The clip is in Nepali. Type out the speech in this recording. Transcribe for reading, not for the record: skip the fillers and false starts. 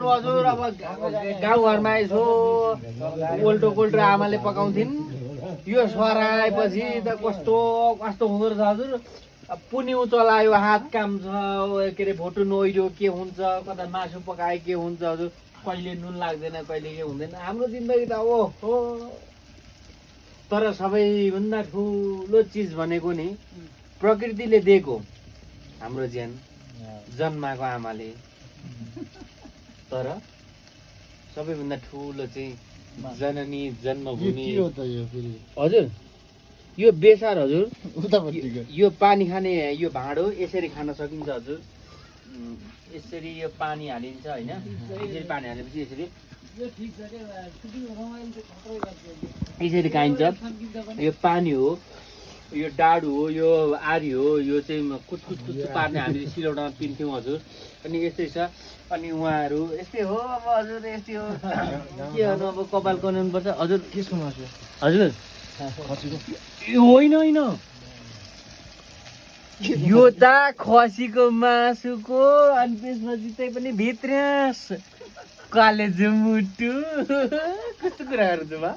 हजुर अब गाउँघरमा यसो कोल्टो कोल्टो आमाले पकाउँथिन् यो सराएपछि त कस्तो कस्तो हुँदो रहेछ हजुर पुनिउ चलायो हात काम छ के अरे भोटो नोइरो के हुन्छ कता मासु पकाए के हुन्छ हजुर कहिले नुन लाग्दैन कहिले के हुँदैन हाम्रो जिन्दगी त हो तर सबैभन्दा ठुलो चिज भनेको नि प्रकृतिले दिएको हाम्रो ज्यान जन्माको आमाले तर सबैभन्दा ठुलो चाहिँ जननी जन्मभूमि हजुर यो बेसार हजुर यो पानी खाने यो भाँडो यसरी खान सकिन्छ हजुर यसरी यो पानी हालिन्छ होइन यसरी पानी हालेपछि यसरी खाइन्छ यो पानी हो यो डाडु हो यो आरी हो यो चाहिँ कुचकुच पार्ने हामीले सिलौटामा पिन्थ्यौँ हजुर अनि यस्तै छ अनि उहाँहरू यस्तै हो अब हजुर यस्तै हो के गर्नु अब कपाल कनाउनु पर्छ हजुर केसको मासु हजुर होइन होइन यो त खसीको मासुको अनि त्यसपछि चाहिँ पनि भित्र्यास काले मुटु कस्तो कुरा गर्छु बा